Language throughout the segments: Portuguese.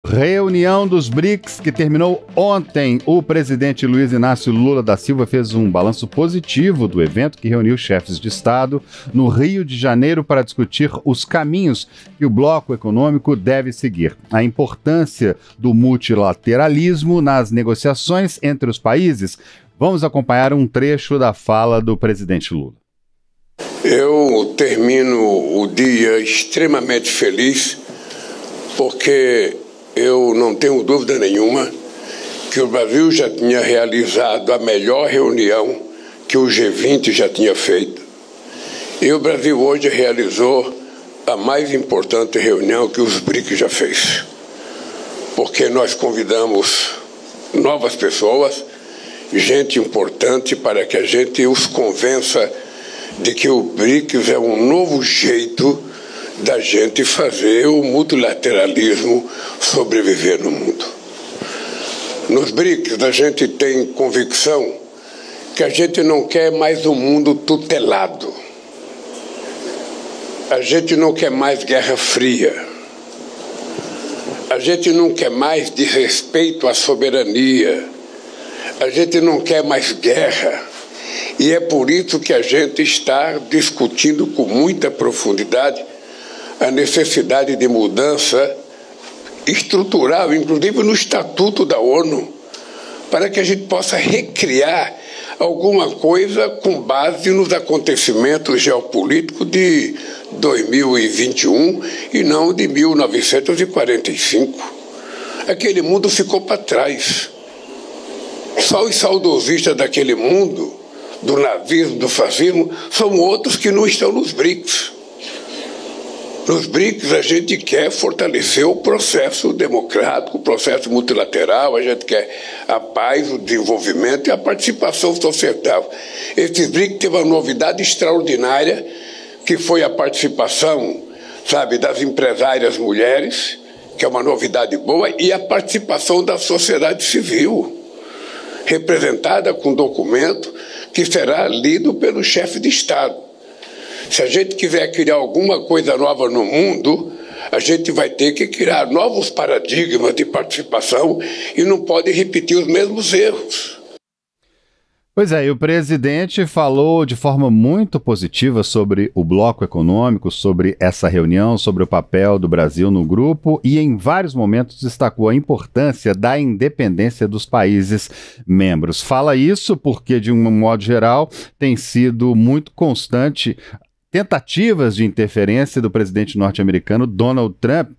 Reunião dos BRICS que terminou ontem. O presidente Luiz Inácio Lula da Silva fez um balanço positivo do evento que reuniu chefes de Estado no Rio de Janeiro para discutir os caminhos que o bloco econômico deve seguir. A importância do multilateralismo nas negociações entre os países. Vamos acompanhar um trecho da fala do presidente Lula. Eu termino o dia extremamente feliz porque eu não tenho dúvida nenhuma que o Brasil já tinha realizado a melhor reunião que o G20 já tinha feito. E o Brasil hoje realizou a mais importante reunião que os BRICS já fez. Porque nós convidamos novas pessoas, gente importante, para que a gente os convença de que o BRICS é um novo jeito da gente fazer o multilateralismo sobreviver no mundo. Nos BRICS a gente tem convicção que a gente não quer mais um mundo tutelado. A gente não quer mais Guerra Fria. A gente não quer mais desrespeito à soberania. A gente não quer mais guerra. E é por isso que a gente está discutindo com muita profundidade a necessidade de mudança estrutural, inclusive no Estatuto da ONU, para que a gente possa recriar alguma coisa com base nos acontecimentos geopolíticos de 2021 e não de 1945. Aquele mundo ficou para trás. Só os saudosistas daquele mundo, do nazismo, do fascismo, são outros que não estão nos BRICS. Nos BRICS a gente quer fortalecer o processo democrático, o processo multilateral, a gente quer a paz, o desenvolvimento e a participação societal. Esses BRICS teve uma novidade extraordinária, que foi a participação, das empresárias mulheres, que é uma novidade boa, e a participação da sociedade civil, representada com documento que será lido pelo chefe de Estado. Se a gente quiser criar alguma coisa nova no mundo, a gente vai ter que criar novos paradigmas de participação e não pode repetir os mesmos erros. Pois é, e o presidente falou de forma muito positiva sobre o bloco econômico, sobre essa reunião, sobre o papel do Brasil no grupo e em vários momentos destacou a importância da independência dos países membros. Fala isso porque, de um modo geral, tem sido muito constante tentativas de interferência do presidente norte-americano Donald Trump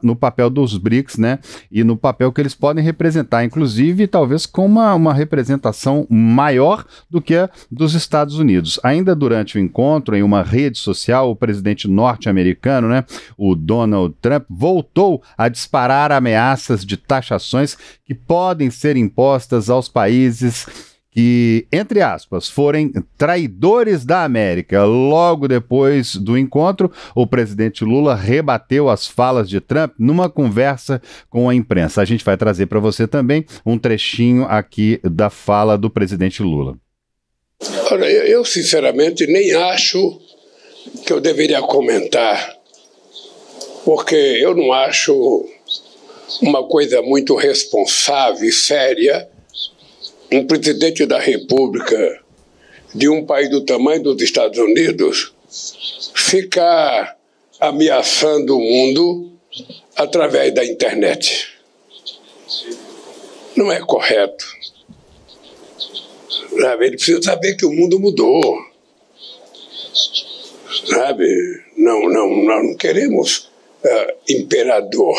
no papel dos BRICS, né? E no papel que eles podem representar, inclusive, talvez com uma representação maior do que a dos Estados Unidos. Ainda durante o encontro, em uma rede social, o presidente norte-americano, né, o Donald Trump, voltou a disparar ameaças de taxações que podem ser impostas aos países que, entre aspas, forem traidores da América. Logo depois do encontro, o presidente Lula rebateu as falas de Trump numa conversa com a imprensa. A gente vai trazer para você também um trechinho aqui da fala do presidente Lula. Olha, eu sinceramente nem acho que eu deveria comentar, porque eu não acho uma coisa muito responsável e séria um presidente da República de um país do tamanho dos Estados Unidos ficar ameaçando o mundo através da internet. Não é correto. Ele precisa saber que o mundo mudou. Nós não queremos imperador.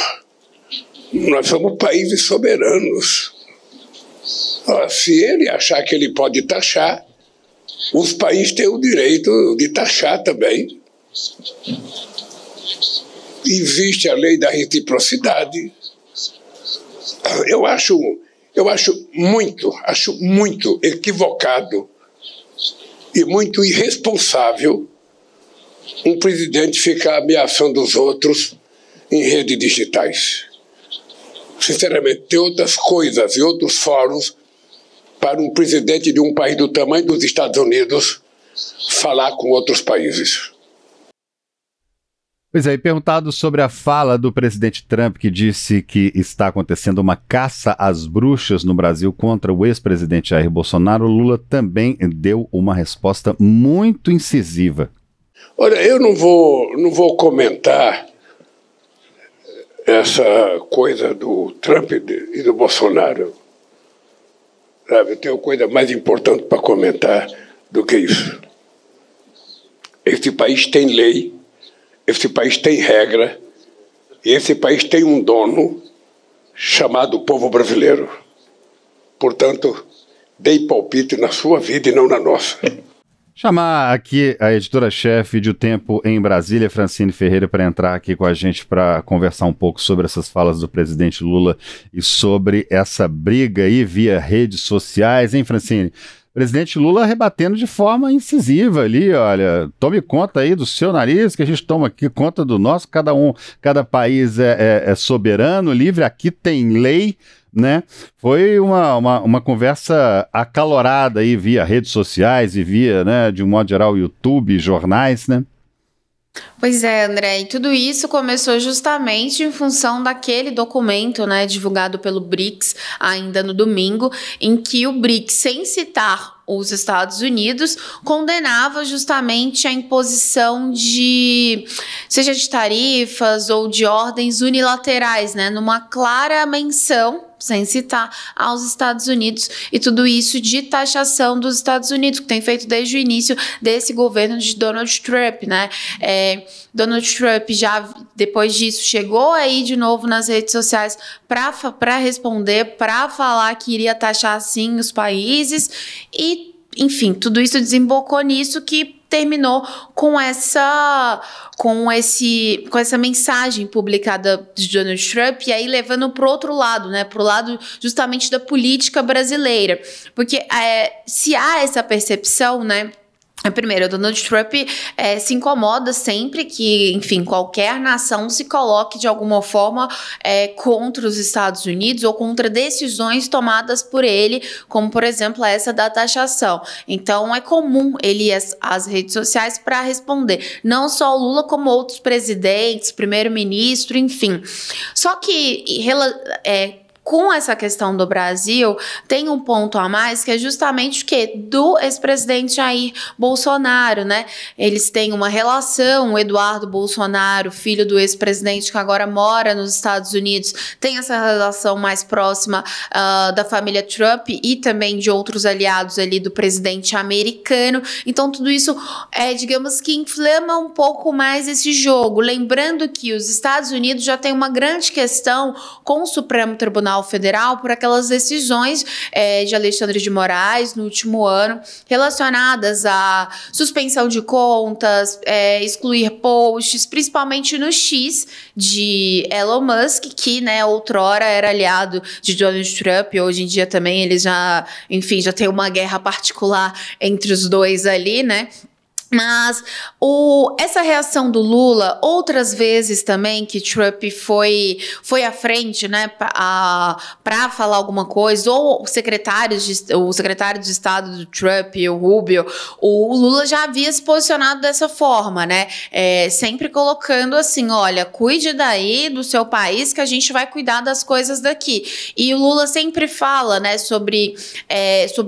Nós somos países soberanos. Se ele achar que ele pode taxar, os países têm o direito de taxar também. Existe a lei da reciprocidade. Eu acho muito equivocado e muito irresponsável um presidente ficar ameaçando os outros em redes digitais. Sinceramente, tem outras coisas e outros fóruns para um presidente de um país do tamanho dos Estados Unidos falar com outros países. Pois é, e perguntado sobre a fala do presidente Trump, que disse que está acontecendo uma caça às bruxas no Brasil contra o ex-presidente Jair Bolsonaro, Lula também deu uma resposta muito incisiva. Olha, eu não vou comentar essa coisa do Trump e do Bolsonaro. Sabe, eu tenho coisa mais importante para comentar do que isso. Esse país tem lei, esse país tem regra, e esse país tem um dono chamado povo brasileiro. Portanto, dei palpite na sua vida e não na nossa. Chamar aqui a editora-chefe de O Tempo em Brasília, Francine Ferreira, para entrar aqui com a gente para conversar um pouco sobre essas falas do presidente Lula e sobre essa briga aí via redes sociais, hein, Francine? Presidente Lula rebatendo de forma incisiva ali, olha, tome conta aí do seu nariz, que a gente toma aqui conta do nosso, cada país é soberano, livre, aqui tem lei, né? Foi uma conversa acalorada aí via redes sociais e via, né, de um modo geral, YouTube, jornais, né? Pois é, André, e tudo isso começou justamente em função daquele documento, né, divulgado pelo BRICS ainda no domingo, em que o BRICS, sem citar os Estados Unidos, condenava justamente a imposição seja de tarifas ou de ordens unilaterais, né, numa clara menção, sem citar, aos Estados Unidos, e tudo isso de taxação dos Estados Unidos, que tem feito desde o início desse governo de Donald Trump, né? Donald Trump já, depois disso, chegou aí de novo nas redes sociais para responder, para falar que iria taxar sim os países, e, enfim, tudo isso desembocou nisso que terminou com essa mensagem publicada de Donald Trump, e aí levando para o outro lado, né, para o lado justamente da política brasileira, porque se há essa percepção, né, primeiro, o Donald Trump se incomoda sempre que, enfim, qualquer nação se coloque de alguma forma contra os Estados Unidos ou contra decisões tomadas por ele, como, por exemplo, essa da taxação. Então, é comum ele ir às redes sociais para responder. Não só o Lula, como outros presidentes, primeiro-ministro, enfim. Só que com essa questão do Brasil, tem um ponto a mais, que é justamente o quê? Do ex-presidente Jair Bolsonaro, né? Eles têm uma relação, o Eduardo Bolsonaro, filho do ex-presidente que agora mora nos Estados Unidos, tem essa relação mais próxima da família Trump e também de outros aliados ali do presidente americano. Então, tudo isso, digamos que inflama um pouco mais esse jogo. Lembrando que os Estados Unidos já têm uma grande questão com o Supremo Tribunal Federal por aquelas decisões de Alexandre de Moraes no último ano relacionadas à suspensão de contas, excluir posts, principalmente no X de Elon Musk, que, né, outrora era aliado de Donald Trump, hoje em dia também eles já tem uma guerra particular entre os dois ali, né? Mas essa reação do Lula, outras vezes também que Trump foi à frente, né, para falar alguma coisa, ou o secretário de Estado do Trump, o Rubio, o Lula já havia se posicionado dessa forma, né, sempre colocando assim, olha, cuide daí do seu país que a gente vai cuidar das coisas daqui. E o Lula sempre fala, né, sobre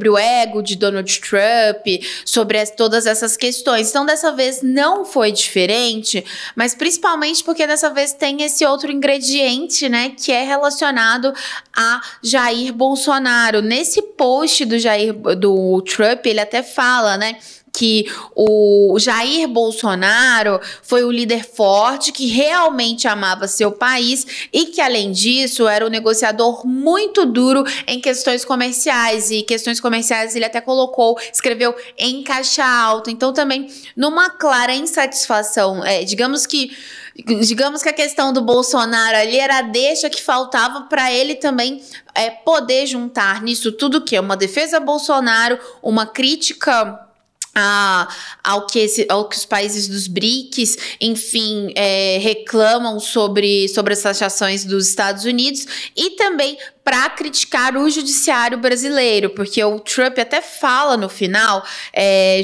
o ego de Donald Trump, sobre todas essas questões. Então, dessa vez não foi diferente, mas principalmente porque dessa vez tem esse outro ingrediente, né, que é relacionado a Jair Bolsonaro. Nesse post do Trump, ele até fala, né, que o Jair Bolsonaro foi o líder forte que realmente amava seu país e que, além disso, era um negociador muito duro em questões comerciais. E questões comerciais ele até escreveu em caixa alta. Então, também, numa clara insatisfação, digamos que a questão do Bolsonaro ali era a deixa que faltava para ele também poder juntar nisso tudo, que é uma defesa a Bolsonaro, uma crítica ao que os países dos BRICS, enfim, reclamam sobre as taxações dos Estados Unidos, e também para criticar o judiciário brasileiro, porque o Trump até fala no final,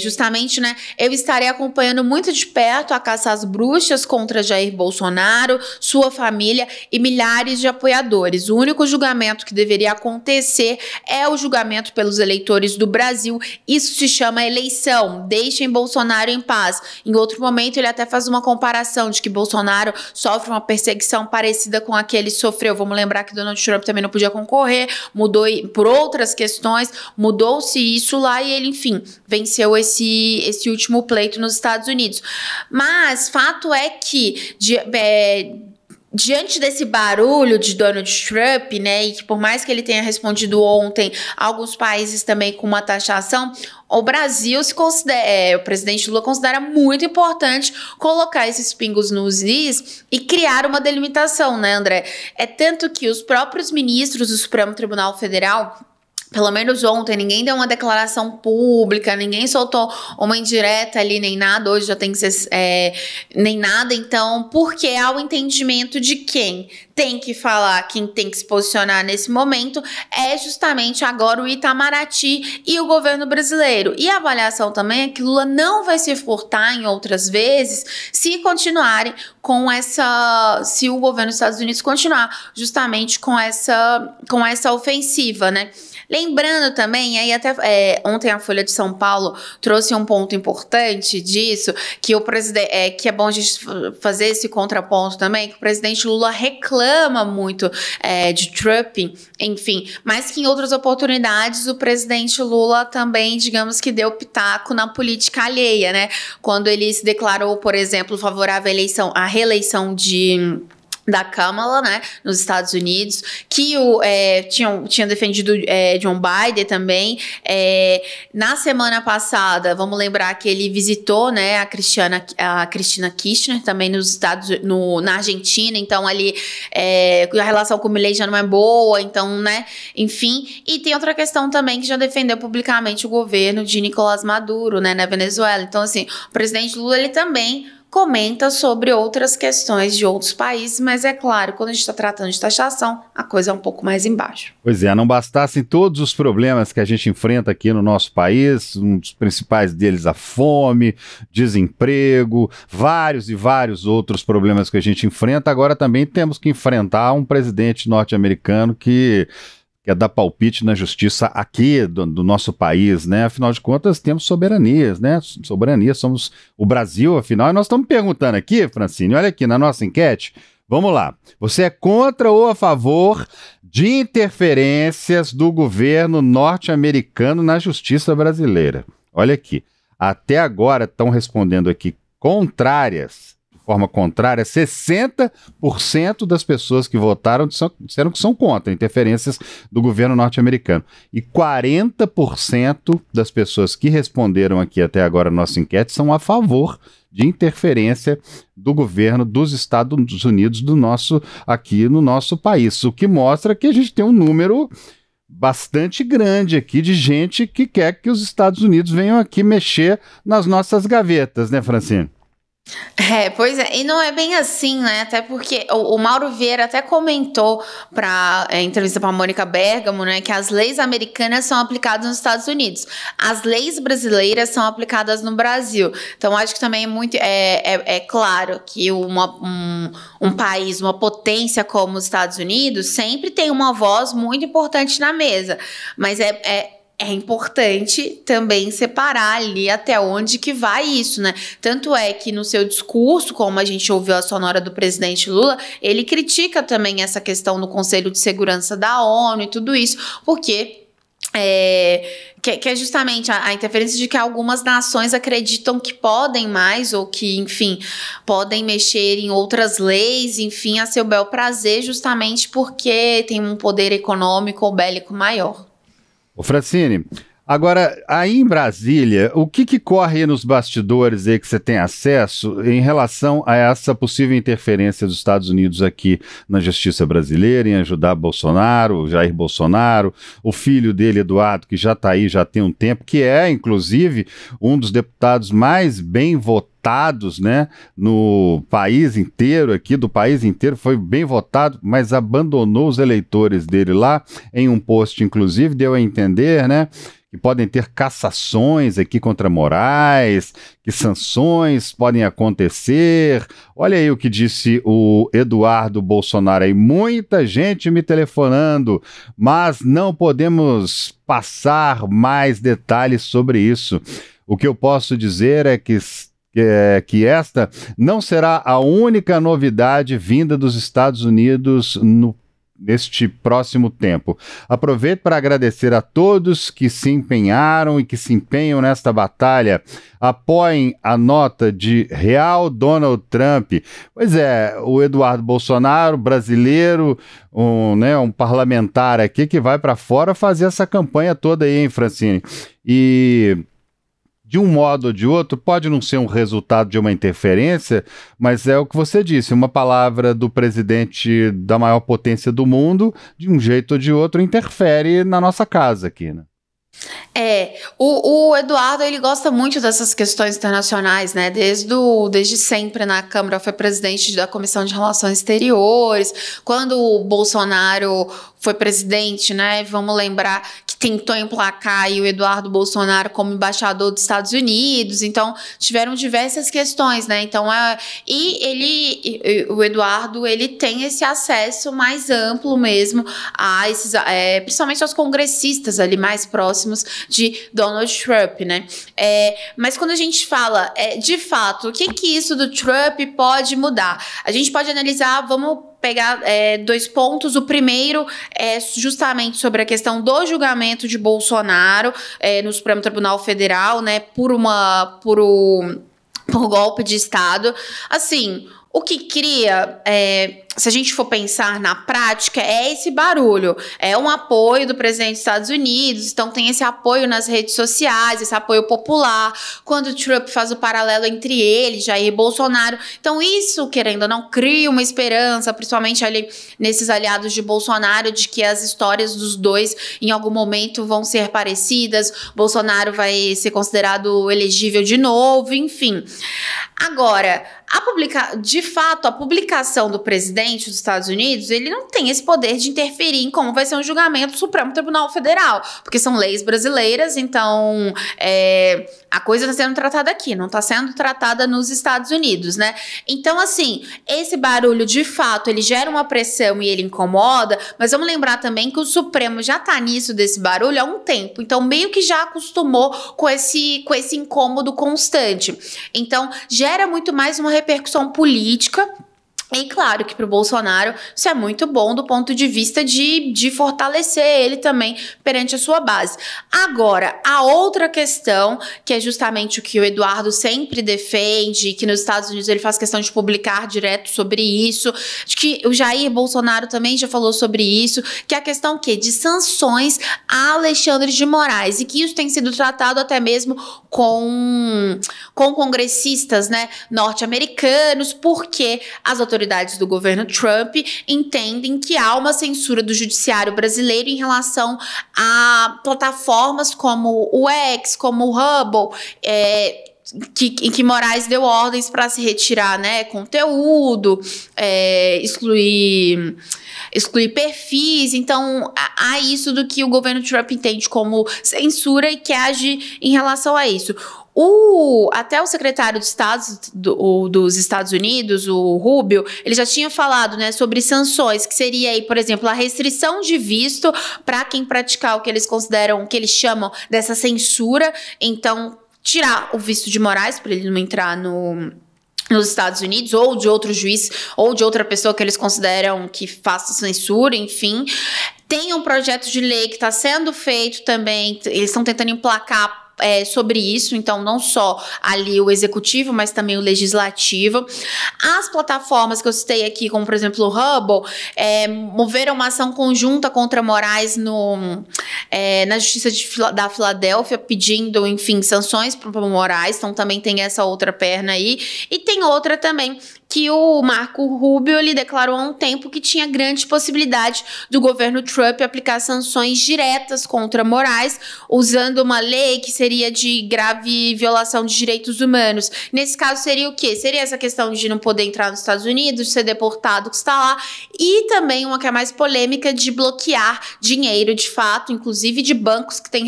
justamente, né, eu estarei acompanhando muito de perto a caça às bruxas contra Jair Bolsonaro, sua família e milhares de apoiadores. O único julgamento que deveria acontecer é o julgamento pelos eleitores do Brasil. Isso se chama eleição. Deixem Bolsonaro em paz. Em outro momento, ele até faz uma comparação de que Bolsonaro sofre uma perseguição parecida com a que ele sofreu. Vamos lembrar que Donald Trump também não podia concorrer, mudou por outras questões, mudou-se isso lá e ele, enfim, venceu esse último pleito nos Estados Unidos. Mas fato é que diante desse barulho de Donald Trump, né, e que por mais que ele tenha respondido ontem, alguns países também com uma taxação, o Brasil o presidente Lula considera muito importante colocar esses pingos nos is e criar uma delimitação, né, André? É tanto que os próprios ministros do Supremo Tribunal Federal, pelo menos ontem, ninguém deu uma declaração pública, ninguém soltou uma indireta ali, nem nada. Hoje já tem que ser nem nada. Então, porque há o entendimento de quem tem que falar, quem tem que se posicionar nesse momento, é justamente agora o Itamaraty e o governo brasileiro. E a avaliação também é que Lula não vai se furtar em outras vezes se continuarem com se o governo dos Estados Unidos continuar justamente com essa ofensiva, né? Lembrando também, aí até ontem a Folha de São Paulo trouxe um ponto importante disso, que o presidente, que é bom a gente fazer esse contraponto também, que o presidente Lula reclama muito de Trump, enfim, mas que em outras oportunidades o presidente Lula também, digamos que deu pitaco na política alheia, né? Quando ele se declarou, por exemplo, favorável à reeleição da Kamala, né, nos Estados Unidos, que tinha defendido John Biden também. Na semana passada, vamos lembrar que ele visitou, né, a Cristina Kirchner também na Argentina, então ali a relação com o Milei já não é boa, então, né, enfim. E tem outra questão também que já defendeu publicamente o governo de Nicolás Maduro, né, na Venezuela. Então, assim, o presidente Lula, ele também comenta sobre outras questões de outros países, mas é claro, quando a gente está tratando de taxação, a coisa é um pouco mais embaixo. Pois é, não bastassem todos os problemas que a gente enfrenta aqui no nosso país, um dos principais deles a fome, desemprego, vários e vários outros problemas que a gente enfrenta, agora também temos que enfrentar um presidente norte-americano que quer dar palpite na justiça aqui do nosso país, né? Afinal de contas, temos soberanias, né? Soberania, somos o Brasil, afinal. E nós estamos perguntando aqui, Francine, olha aqui na nossa enquete. Vamos lá. Você é contra ou a favor de interferências do governo norte-americano na justiça brasileira? Olha aqui. Até agora estão respondendo aqui contrárias. Forma contrária, 60% das pessoas que votaram disseram que são contra interferências do governo norte-americano. E 40% das pessoas que responderam aqui até agora na nossa enquete são a favor de interferência do governo dos Estados Unidos aqui no nosso país. O que mostra que a gente tem um número bastante grande aqui de gente que quer que os Estados Unidos venham aqui mexer nas nossas gavetas, né, Francine? Pois é, e não é bem assim, né? Até porque o Mauro Vieira até comentou entrevista para a Mônica Bergamo, né, que as leis americanas são aplicadas nos Estados Unidos, as leis brasileiras são aplicadas no Brasil. Então acho que também é claro que um país, uma potência como os Estados Unidos sempre tem uma voz muito importante na mesa, mas é importante também separar ali até onde que vai isso, né? Tanto é que no seu discurso, como a gente ouviu a sonora do presidente Lula, ele critica também essa questão do Conselho de Segurança da ONU e tudo isso, porque que é justamente a interferência de que algumas nações acreditam que podem mais ou que, enfim, podem mexer em outras leis, enfim, a seu bel prazer, justamente porque tem um poder econômico ou bélico maior. Ô Francine, Agora, aí em Brasília, o que corre nos bastidores aí que você tem acesso em relação a essa possível interferência dos Estados Unidos aqui na justiça brasileira, em ajudar Bolsonaro, Jair Bolsonaro, o filho dele, Eduardo, que já está aí, já tem um tempo, que é, inclusive, um dos deputados mais bem votados, né, no país inteiro, aqui do país inteiro, foi bem votado, mas abandonou os eleitores dele lá, em um post, inclusive, deu a entender, né, que podem ter cassações aqui contra Moraes, que sanções podem acontecer. Olha aí o que disse o Eduardo Bolsonaro aí. Muita gente me telefonando, mas não podemos passar mais detalhes sobre isso. O que eu posso dizer é que esta não será a única novidade vinda dos Estados Unidos neste próximo tempo. Aproveito para agradecer a todos que se empenharam e que se empenham nesta batalha. Apoiem a nota de Real Donald Trump. Pois é, o Eduardo Bolsonaro, brasileiro, um parlamentar aqui que vai para fora fazer essa campanha toda aí, hein, Francine? E de um modo ou de outro, pode não ser um resultado de uma interferência, mas é o que você disse, uma palavra do presidente da maior potência do mundo, de um jeito ou de outro, interfere na nossa casa aqui, né? O Eduardo, ele gosta muito dessas questões internacionais, né? Desde sempre na Câmara foi presidente da Comissão de Relações Exteriores. Quando o Bolsonaro foi presidente, né? Vamos lembrar que tentou emplacar aí o Eduardo Bolsonaro como embaixador dos Estados Unidos. Então, tiveram diversas questões, né? Então, o Eduardo, ele tem esse acesso mais amplo mesmo a esses, principalmente aos congressistas ali mais próximos de Donald Trump, né? Mas quando a gente fala, de fato, o que isso do Trump pode mudar? A gente pode analisar, vamos pegar dois pontos. O primeiro é justamente sobre a questão do julgamento de Bolsonaro no Supremo Tribunal Federal, né? Por golpe de Estado. Assim, o que cria, se a gente for pensar na prática, é esse barulho. É um apoio do presidente dos Estados Unidos, então tem esse apoio nas redes sociais, esse apoio popular. Quando o Trump faz o paralelo entre ele, Jair e Bolsonaro. Então isso, querendo ou não, cria uma esperança, principalmente ali nesses aliados de Bolsonaro, de que as histórias dos dois em algum momento vão ser parecidas. Bolsonaro vai ser considerado elegível de novo, enfim. Agora, de fato, a publicação do presidente dos Estados Unidos, ele não tem esse poder de interferir em como vai ser um julgamento do Supremo Tribunal Federal, porque são leis brasileiras, então a coisa está sendo tratada aqui, não está sendo tratada nos Estados Unidos, né? Então, assim, esse barulho, de fato, ele gera uma pressão e ele incomoda, mas vamos lembrar também que o Supremo já está nisso desse barulho há um tempo, então meio que já acostumou com esse incômodo constante. Então, gera muito mais uma repercussão política. E claro que para o Bolsonaro isso é muito bom do ponto de vista de fortalecer ele também perante a sua base. Agora, a outra questão, que é justamente o que o Eduardo sempre defende, que nos Estados Unidos ele faz questão de publicar direto sobre isso, de que o Jair Bolsonaro também já falou sobre isso, que é a questão de sanções a Alexandre de Moraes, e que isso tem sido tratado até mesmo com congressistas, né, norte-americanos, porque as autoridades do governo Trump entendem que há uma censura do judiciário brasileiro em relação a plataformas como o X, como o Hubble, em que Moraes deu ordens para se retirar, né, conteúdo, excluir perfis. Então, há isso do que o governo Trump entende como censura e quer agir em relação a isso. Até o secretário de Estado dos Estados Unidos, o Rubio, ele já tinha falado, né, sobre sanções, que seria aí, por exemplo, a restrição de visto para quem praticar o que eles consideram, o que eles chamam dessa censura. Então, tirar o visto de Moraes para ele não entrar nos Estados Unidos, ou de outro juiz, ou de outra pessoa que eles consideram que faça censura, enfim. Tem um projeto de lei que está sendo feito também, eles estão tentando emplacar sobre isso, então não só ali o executivo, mas também o legislativo. As plataformas que eu citei aqui, como por exemplo o Hubble, moveram uma ação conjunta contra Moraes na Justiça da Filadélfia, pedindo, enfim, sanções para o Moraes, então também tem essa outra perna aí. E tem outra também, que o Marco Rubio ele declarou há um tempo que tinha grande possibilidade do governo Trump aplicar sanções diretas contra Moraes, usando uma lei que seria de grave violação de direitos humanos. Nesse caso seria o quê? Seria essa questão de não poder entrar nos Estados Unidos, ser deportado que está lá, e também uma que é mais polêmica de bloquear dinheiro de fato, inclusive de bancos que têm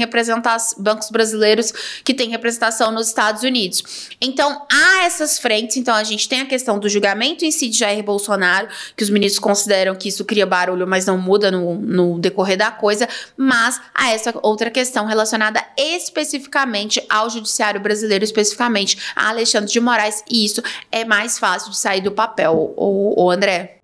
bancos brasileiros que têm representação nos Estados Unidos. Então, há essas frentes. Então, a gente tem a questão do julgamento em si de Jair Bolsonaro, que os ministros consideram que isso cria barulho, mas não muda no decorrer da coisa, mas há essa outra questão relacionada especificamente ao judiciário brasileiro, especificamente a Alexandre de Moraes, e isso é mais fácil de sair do papel, o André.